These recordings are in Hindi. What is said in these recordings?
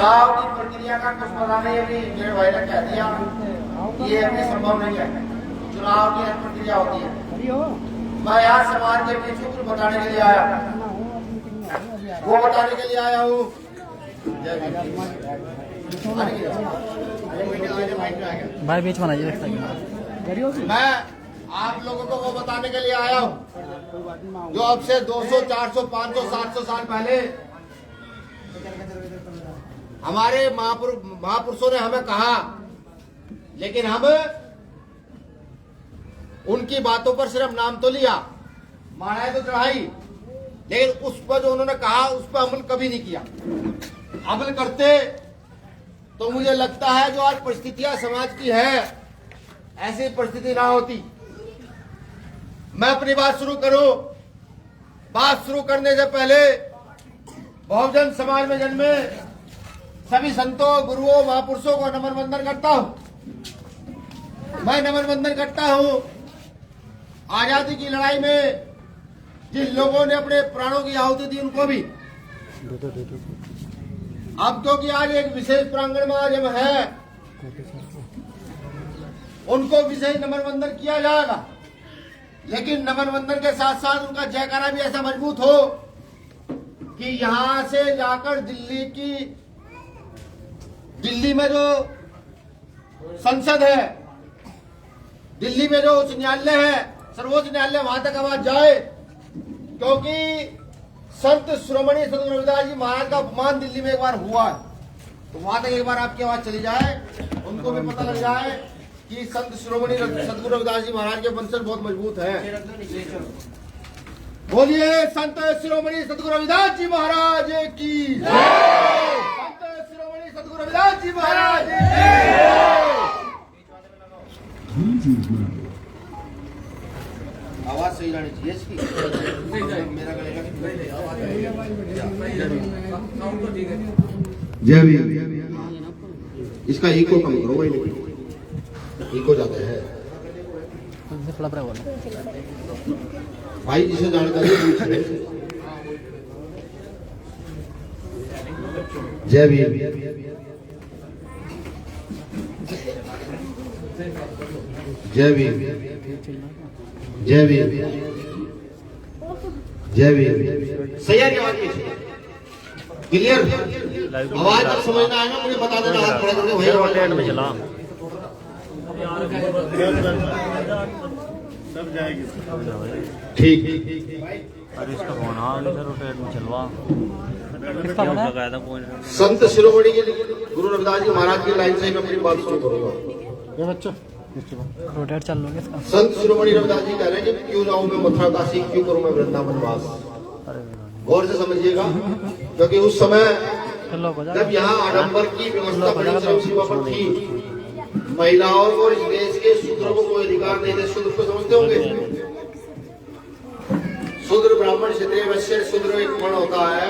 चुनाव की प्रक्रिया का कुछ बताने अभी मेरे भाई ने कह दिया ये अभी संभव नहीं है। चुनाव की एक प्रक्रिया होती है। मैं यहाँ समाज के बीच कुछ बताने के लिए आया, वो बताने के लिए आया हूँ। भाई बीच में आइए। मैं आप लोगों को वो बताने के लिए आया हूँ जो अब से 200, 400, 500, 700 साल पहले हमारे महापुरुषों ने हमें कहा, लेकिन हम उनकी बातों पर सिर्फ नाम तो लिया, माराएं तो चढ़ाई, लेकिन उस पर जो उन्होंने कहा उस पर अमल कभी नहीं किया। अमल करते तो मुझे लगता है जो आज परिस्थितियां समाज की है ऐसी परिस्थिति ना होती। मैं अपनी बात शुरू करूं। बात शुरू करने से पहले बहुजन समाज में जन्मे सभी संतों, गुरुओं, महापुरुषों को नमन वंदन करता हूं। मैं नमन वंदन करता हूं आजादी की लड़ाई में जिन लोगों ने अपने प्राणों की आहुति दी उनको भी। अब क्योंकि आज एक विशेष प्रांगण में आज हम हैं, उनको विशेष नमन वंदन किया जाएगा, लेकिन नमन वंदन के साथ साथ उनका जयकारा भी ऐसा मजबूत हो कि यहां से जाकर दिल्ली में जो संसद है, दिल्ली में जो उच्च न्यायालय है, सर्वोच्च न्यायालय, वहां तक आवाज जाए। क्योंकि संत शिरोमणि सदगुरु रविदास जी महाराज का अपमान दिल्ली में एक बार हुआ है, तो वहां तक एक बार आपकी आवाज चली जाए, उनको भी पता लग जाए कि संत शिरोमणि सदगुरु रविदास जी महाराज के वंशज बहुत मजबूत है। बोलिए संत शिरोमणि सदगुरु रविदास जी महाराज की जय। संत शिरोमणि सदगुरु रविदास जी महाराज की जय। आवाज सही जानी चाहिए इसकी। मेरा जय भी इसका इको कम करो भाई, इको जाता है भाई, जिसे जानकारी पूछिए। जय भी जय भी जय भी जय भी सही है। आवाज क्लियर, आवाज तक समझना है ना, मुझे बता देना हाथ खड़े करके भाई रोटेट में चला सब जाएगी। ठीक अरे इसका फोन हाँ रोटेट में चलवा। संत शिरोमणि के गुरु रविदास जी महाराज की लाइन से मैं अपनी बात शुरू करूंगा। रोटेट चल लो इसका। संत शिरोमणि रविदास जी कह रहे हैं कि क्यों जाऊं मैं मथुरा काशी, क्यों करूं मैं वृंदावन वास। गौर से समझिएगा, क्योंकि उस समय जब यहाँ आडंबर की व्यवस्था बड़ी चरम सीमा पर थी, महिलाओं को इस देश के शूद्रों को कोई अधिकार नहीं थे। शूद्र को समझते होंगे, शूद्र ब्राह्मण क्षत्रिय वैश्य शूद्र एक वर्ण होता है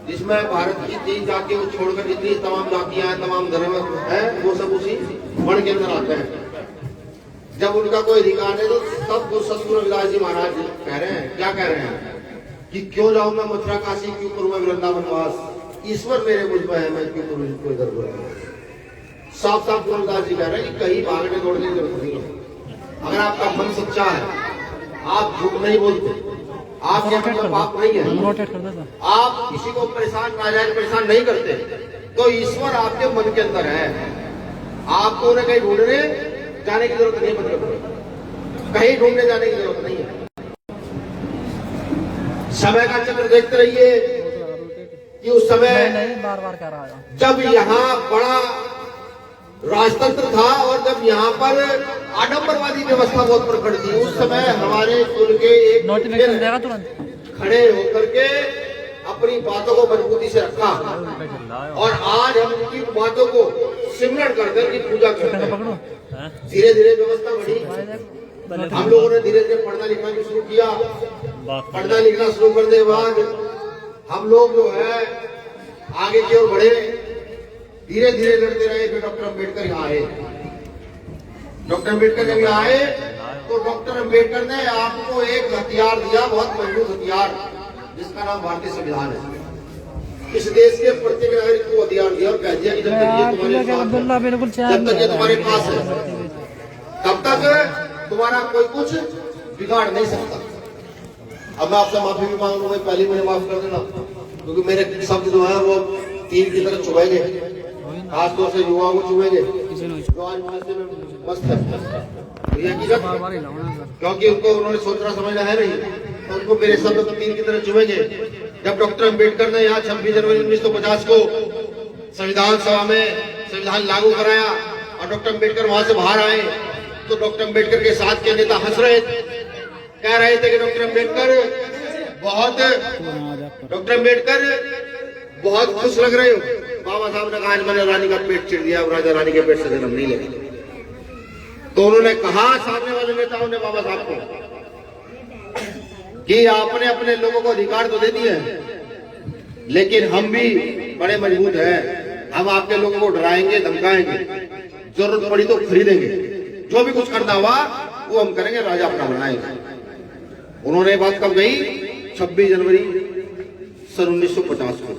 जिसमें भारत की 3 जातियों को छोड़कर जितनी तमाम जातियां हैं, तमाम धर्म है, वो सब उसी वर्ण के अंदर आते हैं। जब उनका कोई अधिकार नहीं तो तब वो सदगुरु रविदास जी महाराज कह रहे हैं, क्या कह रहे हैं कि क्यों जाऊं मैं मथुरा काशी, क्यों करूं मैं वृंदावन वास। ईश्वर मेरे मुझ में है, मैं क्यों करूं इनको इधर उधर। साफ साफ गुरु रविदास जी कह रहे हैं कि कहीं भागने दौड़ने की जरूरत नहीं है। अगर आपका मन सच्चा है, आप झूठ नहीं बोलते, आपके मन में पाप नहीं है, आप किसी को परेशान नाजायज परेशान नहीं करते, तो ईश्वर आपके मन के अंदर है। आपको उन्हें कहीं ढूंढने जाने की जरूरत नहीं, मतलब कहीं ढूंढने जाने की जरूरत नहीं है। समय का चक्र देखते रहिए कि उस समय बार कह रहा है जब यहाँ बड़ा राजतंत्र था और जब यहाँ पर आडंबरवादी व्यवस्था बहुत प्रकट थी, उस समय हमारे कुल के एक खड़े होकर के अपनी बातों को मजबूती से रखा और आज हम उनकी बातों को सिमरण कर करके पूजा करते हैं। धीरे धीरे व्यवस्था बढ़ी, हम लोगों ने धीरे धीरे पढ़ना लिखना भी शुरू किया। पढ़ना लिखना शुरू करने के बाद हम लोग जो है आगे की ओर बढ़े, धीरे धीरे लड़ते रहे। फिर डॉक्टर अम्बेडकर यहाँ आए। डॉक्टर अम्बेडकर जब यहाँ आए तो डॉक्टर अम्बेडकर ने आपको एक हथियार दिया, बहुत मजबूत हथियार, जिसका नाम भारतीय संविधान है। इस देश के प्रत्येक नागरिक को अधिकार दिया और कह दिया कि जब तक ये तुम्हारे साथ है, जब तक ये तुम्हारे पास है, तब तक तुम्हारा कोई कुछ बिगाड़ नहीं सकता। अब मैं आपसे माफी भी मांग लूंगा, पहले मुझे माफ कर देना, क्योंकि मेरे शब्द जो है वो तीर की तरह चुभेंगे, खासतौर से युवाओं को चुभेंगे जो आज मानसिक में मस्त है। ये हकीकत, क्योंकि उनको उन्होंने सोचना समझना है नहीं, तो उनको मेरे शब्द तीर की तरह चुभेंगे। जब डॉक्टर अम्बेडकर ने यहाँ 26 जनवरी 1950 को संविधान सभा में संविधान लागू कराया और डॉक्टर अम्बेडकर वहां से बाहर आए, तो डॉक्टर अम्बेडकर के साथ के नेता हंस रहे थे, कह रहे थे कि डॉक्टर अम्बेडकर बहुत खुश लग रहे हो। बाबा साहब ने कहा आज मैंने रानी का पेट चिर दिया, राजा रानी के पेट से जन्म नहीं लेगा। तो उन्होंने कहा सामने वाले नेताओं ने बाबा साहब को कि आपने अपने लोगों को अधिकार तो दे दिए, लेकिन हम भी बड़े मजबूत हैं, हम आपके लोगों को डराएंगे, धमकाएंगे, जरूरत पड़ी तो खरीदेंगे, जो भी कुछ करना हुआ वो हम करेंगे, राजा अपना बनाएंगे। उन्होंने बात कब गई? 26 जनवरी सन 1950 को।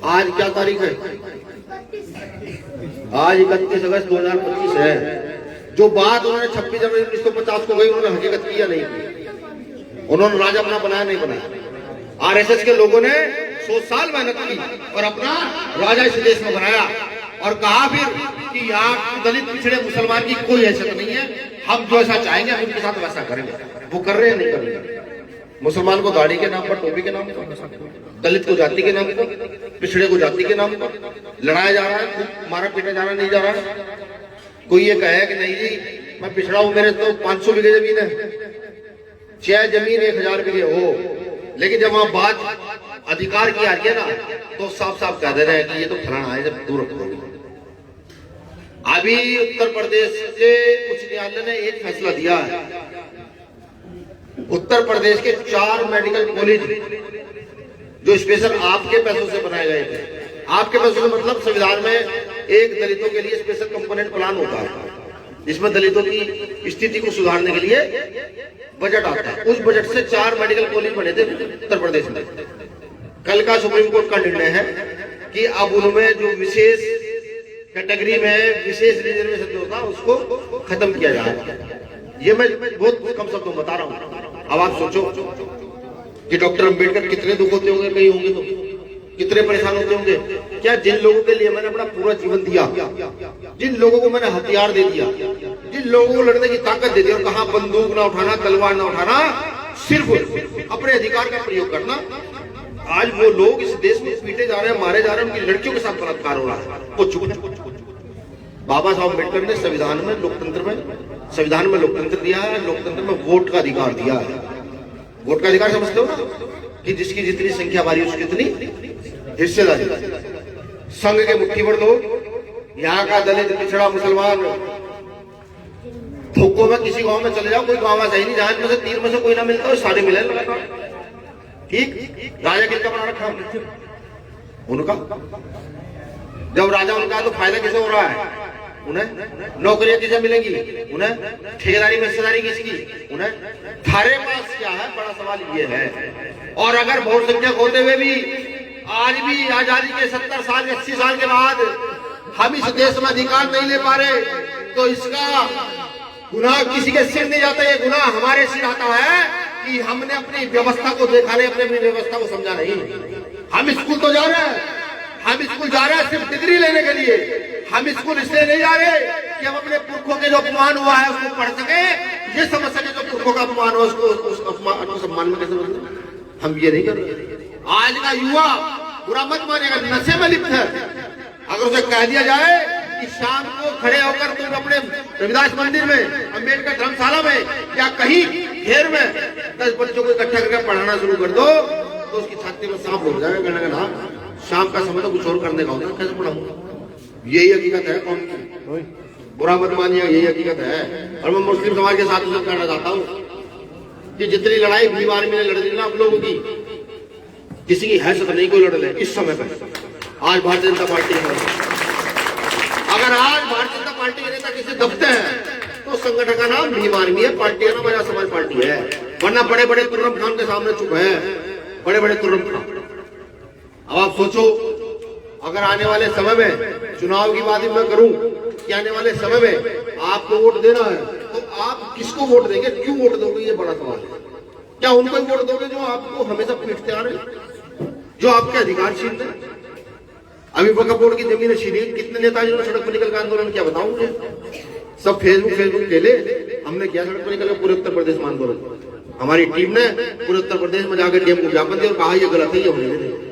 आज क्या तारीख है? आज 31 अगस्त 2025 है। जो बात उन्होंने 26 जनवरी 1950 को गई, उन्होंने हकीकत किया नहीं की। उन्होंने राजा अपना बनाया नहीं बनाया। आरएसएस के लोगों ने 100 साल मेहनत की और अपना राजा इस देश में बनाया और कहा फिर कि यहाँ दलित पिछड़े मुसलमान की कोई हैसियत नहीं है, हम जो ऐसा चाहेंगे हम उनके साथ वैसा करेंगे। वो कर रहे हैं, नहीं कर रहे? मुसलमान को दाढ़ी के नाम पर, टोपी के नाम पर, दलित को जाति के नाम पर, पिछड़े को जाति के नाम पर लड़ाया जा रहा है, मारा पीटा जा रहा नहीं जा रहा है। कोई ये कहे कि नहीं जी मैं पिछड़ा हूं, मेरे तो 500 बीघे जमीन है, चाहे जमीन 1000 बीघे हो, लेकिन जब वहां बात अधिकार की आ रही है ना, तो साफ साफ कह दे रहे हैं कि ये तो फलाना है, जब दूर रखोगे। अभी उत्तर प्रदेश के उच्च न्यायालय ने एक फैसला दिया है। उत्तर प्रदेश के 4 मेडिकल कॉलेज जो स्पेशल आपके पैसों से बनाए गए थे, आपके पैसों से मतलब संविधान में एक दलितों के लिए स्पेशल कंपोनेंट प्लान होता है जिसमें दलितों की स्थिति को सुधारने के लिए बजट आता है। उस बजट से 4 मेडिकल कॉलेज बने थे उत्तर प्रदेश में। कल का सुप्रीम कोर्ट का निर्णय है कि अब उनमें जो विशेष कैटेगरी में विशेष रिजर्वेशन जो था उसको खत्म किया जाएगा। ये मैं बहुत कम शब्दों बता रहा हूं। अब आप सोचो कि डॉक्टर अंबेडकर कितने दुख होते होंगे, कहीं होंगे तो कितने परेशान होते होंगे। क्या जिन लोगों के लिए मैंने अपना पूरा जीवन दिया, जिन लोगों को मैंने हथियार दे दिया, जिन लोगों को लड़ने की ताकत दे दी, और कहा बंदूक ना उठाना, तलवार ना उठाना, सिर्फ अपने अधिकार का प्रयोग करना, आज वो लोग इस देश में पीटे जा रहे हैं, मारे जा रहे हैं, उनकी लड़कियों के साथ बलात्कार हो रहा है। वो चुप। बाबा साहब अम्बेडकर ने संविधान में लोकतंत्र दिया है, लोकतंत्र में वोट का अधिकार दिया है। वोट का अधिकार समझते हो ना, कि जिसकी जितनी संख्या भारी उसकी इतनी हिस्सेदारी। संघ के मुट्ठी भर लोग, यहाँ का दलित पिछड़ा मुसलमान, थोकों में किसी गांव में चले जाओ, कोई गांव ऐसा ही नहीं जहां में से 3 में से कोई ना मिलता हो, सारे मिले लगातार। ठीक, राजा किसका बना रखा उनका? जब राजा उनका है तो फायदा किसे हो रहा है? उन्हें नौकरियां किसे मिलेंगी? उन्हें ठेकेदारी में हिस्सेदारी किसकी? उन्हें। थारे पास क्या है? बड़ा सवाल ये है। और अगर बहुसंख्यक होते हुए भी आज भी आजादी के 70 साल 80 साल के बाद हम इस देश में अधिकार नहीं ले पा रहे, तो इसका गुनाह किसी के सिर नहीं जाता, ये गुनाह हमारे सिर आता है कि हमने अपनी व्यवस्था को देखा नहीं, अपनी व्यवस्था को समझा नहीं। हम स्कूल तो जा रहे हैं, हम स्कूल जा रहे हैं सिर्फ डिग्री लेने के लिए। हम स्कूल इसलिए नहीं जा रहे कि हम अपने पुरखों के जो अपमान हुआ है उसको पढ़ सके, ये समझ सके जो पुरखों का अपमान हो उसको उस अपमान को सम्मान में कैसे बदले। हम ये नहीं कर रहे। आज का युवा बुरा मत मानेगा, नशे में लिप्त है। अगर उसे कह दिया जाए कि शाम को खड़े होकर तुम अपने रविदास मंदिर में, अम्बेडकर धर्मशाला में या कहीं घेर में 10 बच्चों को इकट्ठा करके पढ़ाना शुरू कर दो, तो उसकी छाती में सांप लग जाएगा। कहने का ना शाम का समय तो कुछ और करने का होता है, कैसे पढ़ाऊंगा? यही हकीकत है। कौन बुरा मत मानिए, यही हकीकत है। और मैं मुस्लिम समाज के साथ कहना चाहता हूँ कि जितनी लड़ाई भीम आर्मी ने लड़ दी ना आप लोगों की, किसी की हैसियत नहीं कोई लड़ ले इस समय पर। आज भारतीय जनता पार्टी है, अगर आज भारतीय जनता पार्टी के नेता किसी दबते हैं तो संगठन का नाम भीम आर्मी है, पार्टी का नाम आजाद समाज पार्टी है। वरना बड़े बड़े तुर्रम खान के सामने चुप है, बड़े बड़े तुर्रम खान। अब आप सोचो, अगर आने वाले समय में चुनाव की बात ही मैं करूं कि आने वाले समय में आपको वोट देना है, तो आप किसको वोट देंगे, क्यों वोट दोगे, ये बड़ा सवाल है। क्या उनको ही वोट दोगे जो आपको हमेशा पीटते आ रहे हैं, जो आपके अधिकार छीन रहे हैं? अभी वक्फ बोर्ड की जमीन छीनी, कितने नेता जिन्होंने सड़क पर निकल कर आंदोलन किया बताऊं मुझे? सब फेसबुक खेले, हमने किया सड़क पर निकल पूरे उत्तर प्रदेश में आंदोलन। हमारी टीम ने पूरे उत्तर प्रदेश में जाकर डीएम को ज्ञापन दिया और कहा ये गलत है, ये होने नहीं देंगे।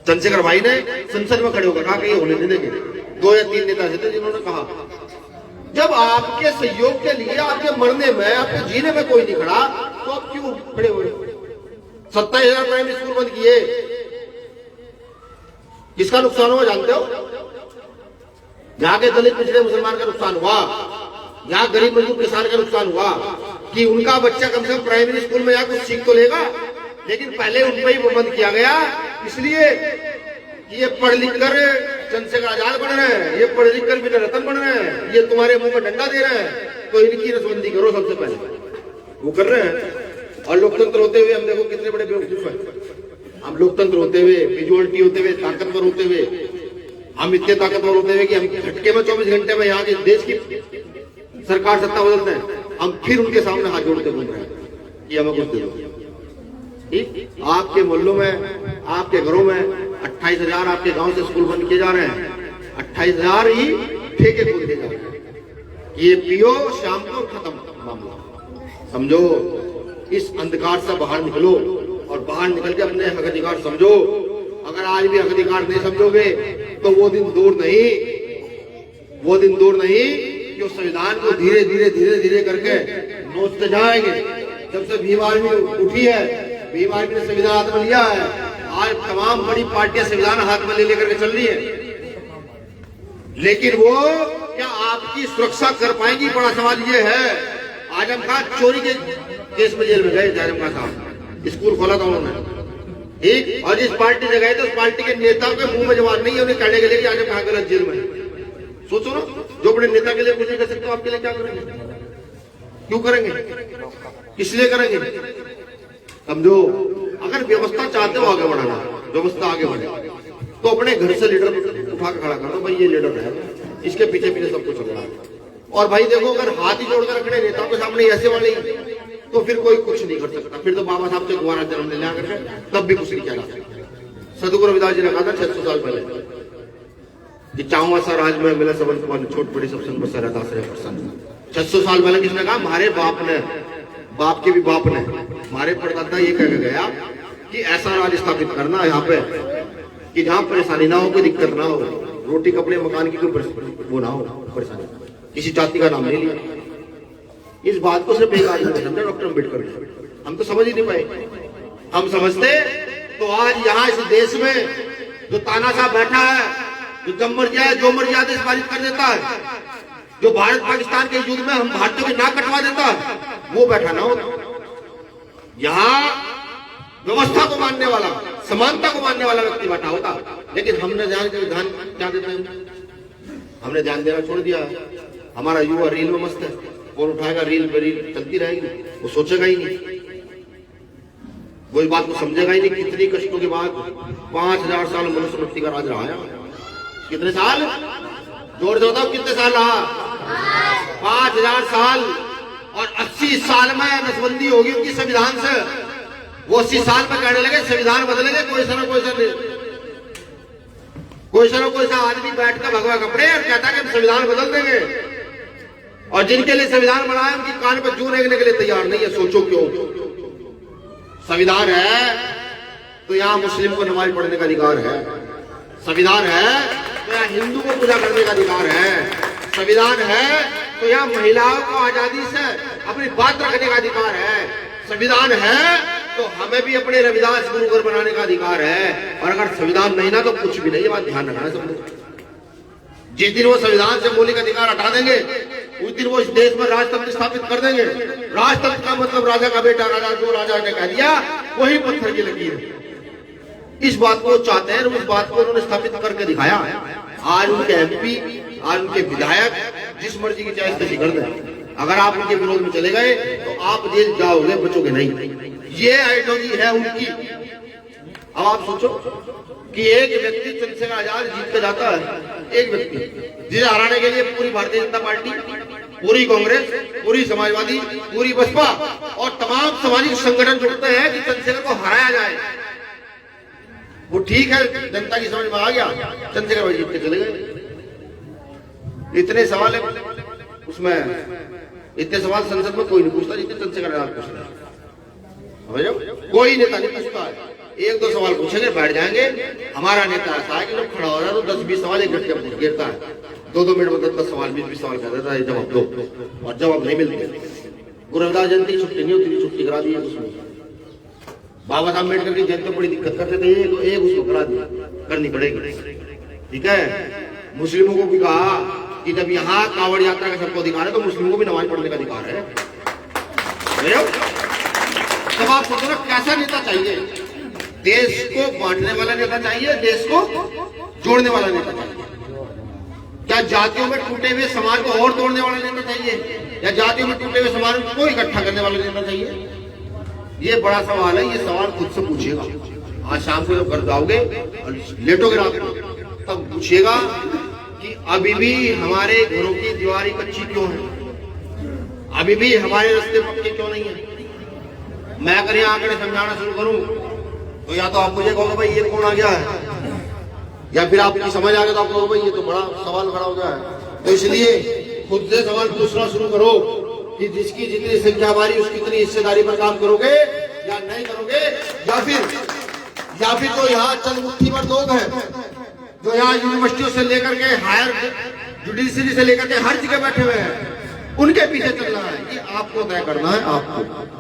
चंद्रशेखर भाई ने संसद में खड़े होकर कहा कि ये होने नहीं देंगे। 2 या 3 नेता थे जिन्होंने कहा। जब आपके सहयोग के लिए, आपके मरने में, आपके जीने में कोई नहीं खड़ा, तो आप क्यों खड़े हुए? 27,000 प्राइमरी स्कूल बंद किए, किसका नुकसान हुआ जानते हो? यहाँ के दलित पिछड़े मुसलमान का नुकसान हुआ, यहाँ गरीब मजदूर किसान का नुकसान हुआ कि उनका बच्चा कम से कम प्राइमरी स्कूल में यहाँ कुछ सीख तो लेगा। लेकिन पहले उन पर ही बंद किया गया, इसलिए कि ये पढ़ लिख कर चंद्रशेखर आजाद बन रहे हैं, ये पढ़ लिख कर बिना रतन बन रहे हैं, ये तुम्हारे मुंह में डंडा दे रहे हैं, तो इनकी नसबंदी करो सबसे पहले। वो कर रहे हैं। और लोकतंत्र होते हुए हम देखो कितने बड़े बेवकूफ हैं। हम लोकतंत्र होते हुए, मेजोरिटी होते हुए, ताकतवर होते हुए, हम इतने ताकतवर होते हुए कि हम झटके में 24 घंटे में यहाँ के देश की सरकार सत्ता बदलते हैं, हम फिर उनके सामने हाथ जोड़ते घूम रहे हैं कि हमें कुछ दे दो। ठीक, आपके मोहल्लों में, आपके घरों में 28,000 आपके गांव से स्कूल बंद किए जा रहे हैं। 28,000 ही ठेके खोल दिए जा रहे हैं। ये पियो शाम को, खत्म मामला। समझो, इस अंधकार से बाहर निकलो और बाहर निकल के अपने हक अधिकार समझो। अगर आज भी हक अधिकार नहीं समझोगे तो वो दिन दूर नहीं, वो दिन दूर नहीं कि उस संविधान को धीरे धीरे धीरे धीरे करके नोचते जाएंगे। जब से भीम आर्मी उठी है, भीम आर्मी ने संविधान हाथ में लिया है, आज तमाम बड़ी पार्टियां संविधान हाथ में ले लेकर के चल रही है, लेकिन वो क्या आपकी सुरक्षा कर पाएंगी? बड़ा सवाल ये है। आजम खान चोरी के केस में जेल में गए, आजम खान साहब, स्कूल खोला था उन्होंने, ठीक, और जिस पार्टी से गए थे उस पार्टी के नेता के मुंह में जवान नहीं है उन्हें कहने के लिए कि आजम खान गलत जेल में। सोचो ना, जो अपने नेता के लिए कुछ नहीं कर सकते, आपके लिए क्या करेंगे? क्यों करेंगे? किस लिए करेंगे? समझो, अगर व्यवस्था चाहते हो आगे बढ़ाना, व्यवस्था आगे बढ़े, तो अपने घर से लीडर उठा के खड़ा कर दो, भाई ये लीडर है, इसके पीछे पीछे सब कुछ चल रहा है। और भाई देखो, अगर हाथ ही जोड़कर रखने नेताओं के सामने ऐसे वाले, तो फिर कोई कुछ नहीं कर सकता। फिर तो बाबा साहब से दोबारा जन्म ले करके तब भी कुछ नहीं किया जा सकता। सतगुरु रविदास जी ने कहा था 600 साल पहले कि चाहूँ सा राज में मिला सबन छोट बड़ी सब संग बसा रहता से प्रसन्न। 600 साल पहले किसने कहा? हमारे बाप ने, बाप के भी बाप ने, हमारे परदादा ये कह गया कि ऐसा राज स्थापित करना यहाँ पे कि जहाँ परेशानी ना हो, कोई दिक्कत ना हो, रोटी कपड़े मकान की कोई वो ना हो परेशानी, किसी जाति का नाम नहीं लिया। इस बात को सिर्फ एक आदमी समझा, डॉक्टर अम्बेडकर ने। हम तो समझ ही नहीं पाए। हम समझते तो आज यहाँ इस देश में जो तानाशाह बैठा है, जो जब मर जाए जो मर जाए देश पारित कर देता है, जो भारत पाकिस्तान के युद्ध में हम भारतीयों की नाक कटवा देता है, वो बैठा ना होता। यहाँ व्यवस्था को मानने वाला, समानता को मानने वाला व्यक्ति बैठा होता। लेकिन हमने ध्यान क्या देते हैं? हमने ध्यान देना छोड़ दिया। हमारा युवा रील में मस्त है, फोन उठाएगा, रील पे रील चलती रहेगी, वो सोचेगा ही नहीं, वो इस बात को समझेगा ही नहीं। कितनी कष्टों के बाद 5,000 साल मनुष्य मुक्ति का राज रहा है। कितने साल? जोर से बताओ, कितने साल रहा? 5,000 साल। और 80 साल में नसबंदी होगी उनकी संविधान से। वो 80 साल में कहने लगे संविधान बदलेंगे, कोई सा ना कोई सा आदमी बैठ कर भगवा कपड़े और कहता है कि हम संविधान बदल देंगे। और जिनके लिए संविधान बना है उनकी कान पर जूं रेंगने के लिए तैयार नहीं है। सोचो क्यों? संविधान है तो यहाँ मुस्लिम को नमाज पढ़ने का अधिकार है, संविधान है तो यहाँ हिंदू को पूजा करने का अधिकार है, संविधान है तो यहाँ महिलाओं को आजादी से अपनी बात रखने का अधिकार है, संविधान है तो हमें भी अपने रविदास गुरु घर बनाने का अधिकार है। और अगर संविधान नहीं ना तो कुछ भी नहीं। ये बात ध्यान रखना सब। जिस दिन वो संविधान से मौलिक अधिकार हटा देंगे उस दिन वो इस देश में राजतंत्र स्थापित कर देंगे। राजतंत्र का मतलब राजा का बेटा, राजा जो राजा ने कह दिया वही पत्थर की लकीर है। इस बात को चाहते हैं, उस बात को उन्होंने स्थापित करके दिखाया। आज उनके एमपी, आज उनके विधायक जिस मर्जी की चाहे तैसी कर दें। अगर आप उनके विरोध में चले गए तो आप जेल जाओगे, बचोगे नहीं। ये आइडियोलॉजी है उनकी। अब आप सोचो कि एक व्यक्ति चंद्रशेखर आजाद जीत के जाता है, एक व्यक्ति, जिसे हराने के लिए पूरी भारतीय जनता पार्टी, पूरी कांग्रेस, पूरी समाजवादी, पूरी बसपा और तमाम सामाजिक संगठन जुड़ते हैं कि चंद्रशेखर को हराया जाए। वो ठीक है, जनता की समझ में आ गया, चंद्रशेखर भाई जीत के चले गए। इतने सवाल है उसमें, इतने सवाल संसद में कोई नहीं पूछता जितने चंद्रशेखर आजाद पूछ रहे हैं। कोई नेता नहीं पूछता है, एक दो सवाल पूछेंगे, बैठ जाएंगे। हमारा नेता ऐसा है कि जब खड़ा हो रहा है तो 10-20 सवाल एक घंटे में गिरता है, 2-2 मिनट में 10 सवाल 20-20 सवाल कर देता है, जवाब दो, और जवाब नहीं मिलते। गुरु रविदास जयंती छुट्टी नहीं होती, छुट्टी करा दी है उसमें। बाबा साहब अम्बेडकर की जयंती में बड़ी दिक्कत करते थे, एक उसको करा दी, करनी पड़ेगी, ठीक है। मुस्लिमों को भी कहा कि जब यहाँ कांवड़ यात्रा का सबको अधिकार है तो मुस्लिमों को भी नमाज पढ़ने का अधिकार है। तब आप सोचो ना, कैसा नेता चाहिए? देश को बांटने वाला नेता चाहिए, देश को जोड़ने वाला नेता चाहिए? क्या जातियों में टूटे हुए समाज को और तोड़ने वाला नेता चाहिए, या जातियों में टूटे हुए समाज को इकट्ठा करने वाला नेता चाहिए? ये बड़ा सवाल है, ये सवाल खुद से पूछिएगा। आज शाम को जब घर जाओगे और लेटोगे रात को, तब पूछिएगा कि अभी भी हमारे घरों की दीवारें कच्ची क्यों है, अभी भी हमारे रास्ते पक्के क्यों नहीं है। मैं अगर यहाँ आकर समझाना शुरू करूं तो या तो आप मुझे कहोगे भाई ये कौन आ गया है, या फिर आपकी समझ आ गया तो आप कहोगे भाई ये तो बड़ा सवाल खड़ा हो गया है। तो इसलिए खुद से सवाल पूछना शुरू करो कि जिसकी जितनी संख्या हमारी उसकी इतनी हिस्सेदारी पर काम करोगे या नहीं करोगे, या फिर जो यहाँ चंद मुट्ठी भर लोग हैं जो यहाँ यूनिवर्सिटियों से लेकर के हायर जुडिशरी से लेकर के हर जगह बैठे हुए हैं, उनके पीछे चलना है। कि आपको तय करना है, आपको।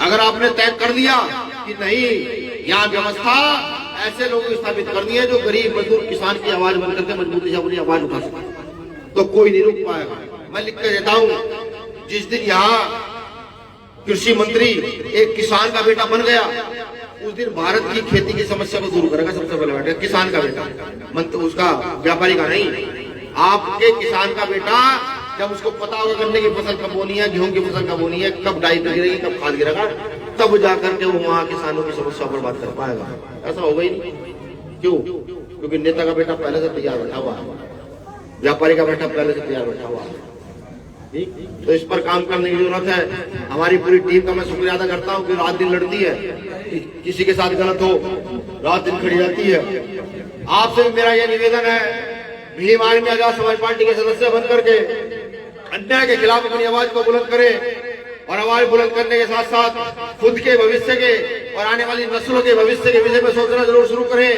अगर आपने तय कर दिया कि नहीं, यहाँ व्यवस्था ऐसे लोगों को स्थापित करनी है जो गरीब मजदूर किसान की आवाज बन करके मजबूती से अपनी आवाज उठा सके, तो कोई नहीं रोक पाएगा। मैं लिख के देता हूं, जिस दिन यहाँ कृषि मंत्री एक किसान का बेटा बन गया, उस दिन भारत की खेती की समस्या को दूर करेगा सबसे पहले बेटा, किसान का बेटा, मंत्री उसका व्यापारी का नहीं। आपके किसान का बेटा, जब उसको पता होगा गन्ने की फसल कब बोनी है, गेहूं की फसल कब बोनी है, कब डाई गिरेगी, कब खाद गिरेगा, तब जाकर के वो वहां किसानों की समस्या पर बात कर पाएगा। ऐसा होगा ही नहीं। क्यों? क्योंकि नेता का बेटा पहले से तैयार बैठा हुआ है, व्यापारी का बेटा पहले से तैयार बैठा हुआ है। तो इस पर काम करने की जरूरत है। हमारी पूरी टीम का मैं शुक्रिया अदा करता हूँ कि रात दिन लड़ती है, किसी के साथ गलत हो रात दिन खड़ी रहती है। आपसे मेरा यह निवेदन है, भीम आर्मी आजाद समाज पार्टी के सदस्य बन करके अन्याय के खिलाफ अपनी आवाज को बुलंद करें, और आवाज बुलंद करने के साथ साथ खुद के भविष्य के और आने वाली नस्लों के भविष्य के विषय में सोचना जरूर शुरू करें।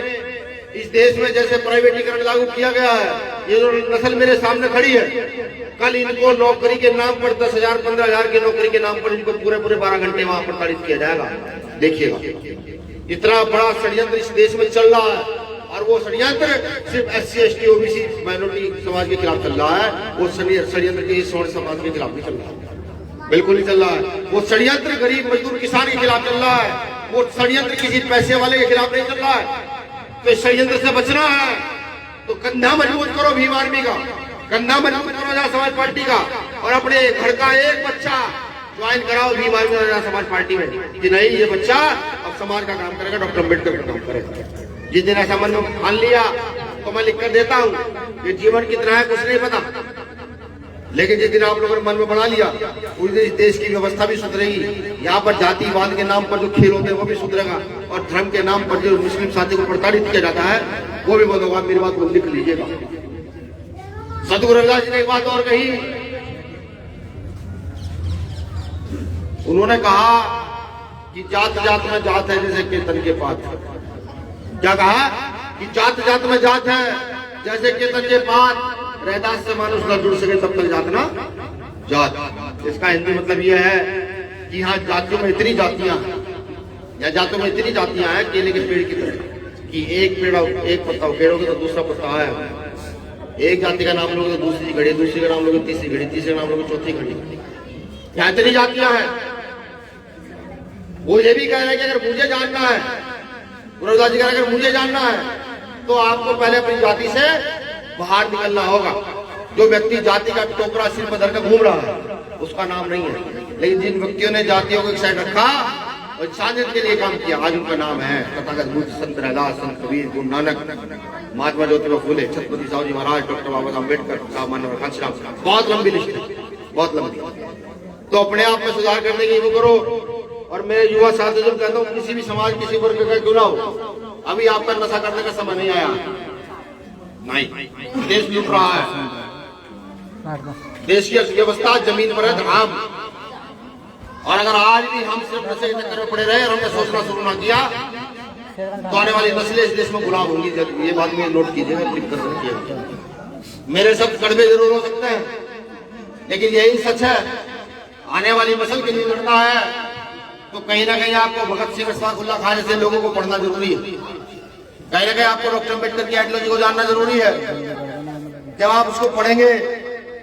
इस देश में जैसे प्राइवेटीकरण लागू किया गया है, ये जो नस्ल मेरे सामने खड़ी है, कल इनको नौकरी के नाम पर 10,000 15,000 की नौकरी के नाम पर इनको पूरे 12 घंटे वहां प्रताड़ित किया जाएगा। देखिएगा, इतना बड़ा षड्यंत्र इस देश में चल रहा है, और वो षड्यंत्र सिर्फ SC ST OBC माइनॉरिटी समाज के खिलाफ चल रहा है। वो षड्यंत्र के स्वर्ण समाज के खिलाफ नहीं चल रहा है, बिल्कुल नहीं चल रहा है। वो षड्यंत्र गरीब मजदूर किसान के खिलाफ चल रहा है, वो षड्यंत्र किसी पैसे वाले के खिलाफ नहीं चल रहा है। तो इस षड्यंत्र से बचना है तो कंधा मजबूत करो भीम आर्मी का, कंधा मजबूत करो आजाद समाज पार्टी का, और अपने घर का एक बच्चा ज्वाइन कराओ भीम आर्मी आजाद समाज पार्टी में, कि नहीं ये बच्चा अब समाज का काम करेगा, डॉक्टर अम्बेडकर का काम करेगा। जिस दिन ऐसा मन में ठान लिया तो मैं लिख कर देता हूँ, ये जीवन कितना है कुछ नहीं पता, लेकिन जिस दिन आप लोगों ने मन में बना लिया उस दिन देश की व्यवस्था भी सुधरेगी। यहाँ पर जातिवाद के नाम पर जो खेल होते हैं वो भी सुधरेगा, और धर्म के नाम पर जो मुस्लिम साथी को प्रताड़ित किया जाता है वो भी बंद होगा। मेरी बात को लिख लीजिएगा। सतगुरु रविदास जी ने एक बात और कही, उन्होंने कहा कि जात जात में जात है जैसे केतन के पात। क्या कहा? कि जात जात में जात है जैसे केतन के पात, रैदास से मानुष न जुड़ सके तब तक जात ना जात। इसका हिंदी मतलब यह है कि यहाँ जातियों में इतनी जातियां हैं, या जातों में इतनी जातियां हैं केले के पेड़ की तरह, कि एक पेड़ एक पत्ता उखेड़ोगे तो दूसरा पत्ता है, एक जाति का नाम लोगे तो दूसरी घड़ी, दूसरी का नाम लोगे तीसरी घड़ी, तीसरे का नाम लोगे चौथी घड़ी। यहाँ इतनी जातियां हैं। वो ये भी कह रहे हैं कि अगर मुझे जानना है, रविदास जी कह रहे हैं अगर मुझे जानना है तो आपको पहले अपनी जाति से बाहर निकलना होगा। जो व्यक्ति जाति का टोकरा सिर पर धरकर घूम रहा है उसका नाम नहीं है, लेकिन जिन व्यक्तियों ने जातियों को एक साइड रखा और इंसानियत के लिए काम किया। आज उनका नाम है तथागत बुद्ध, संत रैदास, संत कबीर, गुरु नानक, महात्मा ज्योतिबा फुले, छत्रपति साहू जी महाराज, डॉक्टर बाबा साहब अम्बेडकर साहब, मानव घनश्याम, बहुत लंबी लिस्ट है, बहुत लंबी। तो अपने आप में सुधार करने की वो करो। और मेरे युवा साथी जो कहता हूँ, किसी भी समाज, किसी वर्ग का क्यों ना हो, अभी आपका नशा करने का समय नहीं आया। नहीं, देश लूट रहा है, देश की अर्थव्यवस्था जमीन पर है, धड़ाम। और अगर आज भी हम सिर्फ नशे के चक्कर में पड़े रहे और हमने सोचना शुरू ना किया, तो आने वाली नस्लें इस देश में गुलाम होंगी। ये बात में नोट कीजिएगा, क्लिक कर सकिए। मेरे शब्द कड़वे जरूर हो सकते हैं, लेकिन यही सच है। आने वाली नस्ल के लिए लड़ना है तो कहीं ना कहीं आपको भगत सिंह, अशफाकुल्लाह खान जैसे लोगों को पढ़ना जरूरी है। कहीं ना कहीं आपको डॉक्टर अम्बेडकर की आइडियोलॉजी को जानना जरूरी है। जब आप उसको पढ़ेंगे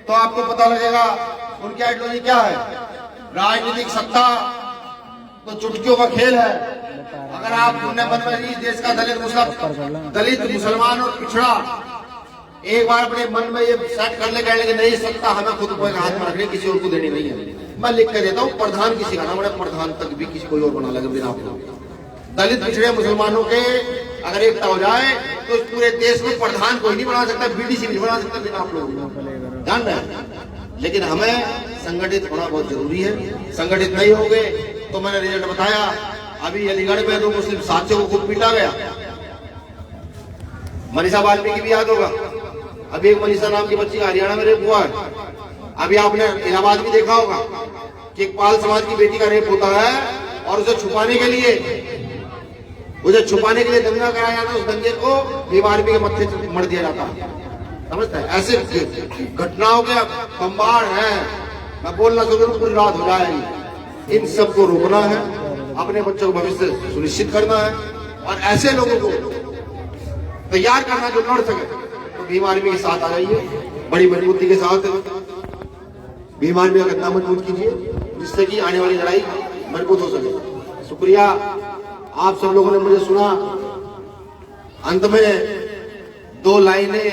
तो आपको पता लगेगा उनकी आइडियोलॉजी क्या है। राजनीतिक सत्ता तो चुटकियों का खेल है। अगर आप इस देश का दलित, मुसलमान और पिछड़ा एक बार अपने मन में ये सेट कर ले, कहने कि नहीं, सत्ता हमें खुद को हाथ में रखनी, किसी और को देनी नहीं है। मैं लिख कर देता हूँ, प्रधान किसी का नाम है, प्रधान तक भी किसी कोई और बना लगे बिना आप लोग। दलित, पिछड़े, मुसलमानों के अगर एकता हो जाए तो इस पूरे देश में प्रधान कोई नहीं बना सकता, बीडीसी नहीं बना सकता बिना आप लोग जान रहे हैं। लेकिन हमें संगठित होना बहुत जरूरी है। संगठित नहीं होंगे तो मैंने रिजल्ट बताया, अभी अलीगढ़ में 2 मुस्लिम साथियों को खूब पीटा गया। मनीषा वाल्मीकि भी याद होगा, अभी एक मनीषा नाम की बच्ची हरियाणा में रेप हुआ है। अभी आपने इलाहाबाद भी देखा होगा कि एक पाल समाज की बेटी का रेप होता है और उसे छुपाने के लिए दंगा कराया जाता है। उस दंगे को भीम आर्मी के मत्थे मर दिया जाता है। समझता है? ऐसे घटनाओं के बम्बार है। मैं बोलना जरूर पूरी रात हो जाएगी। इन सबको रोकना है, अपने बच्चों को भविष्य सुनिश्चित करना है और ऐसे लोगों को तैयार करना जो लड़ सके। तो भीम आर्मी के साथ आ जाइए, बड़ी मजबूती के साथ भीम आर्मी का गद्दा मजबूत कीजिए, जिससे कि आने वाली लड़ाई मजबूत हो सके। शुक्रिया, आप सब लोगों ने मुझे सुना। अंत में 2 लाइनें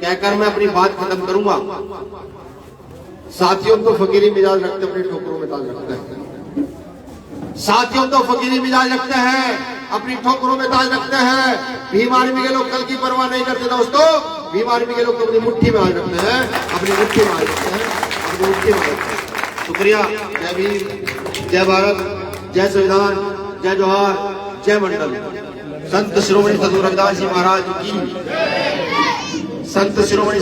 कहकर मैं अपनी बात खत्म करूंगा। साथियों तो फकीरी मिजाज रखते, अपनी ठोकरों में ताज रखते हैं। साथियों तो फकीरी मिजाज रखते हैं, अपनी ठोकरों में ताज रखते हैं। भीम आर्मी के लोग कल की परवाह नहीं करते दोस्तों। भीम आर्मी के लोग तो अपनी मुट्ठी में आज रखते हैं, अपनी मुट्ठी में आज रखते हैं, अपनी मुट्ठी में आज रखते हैं। शुक्रिया। जय भीम, जय भारत, जय संविधान, जय जोहार, जय मंडल। संत शिरोमणि सद्गुरु रविदास जी महाराज की, संत शिरोमणि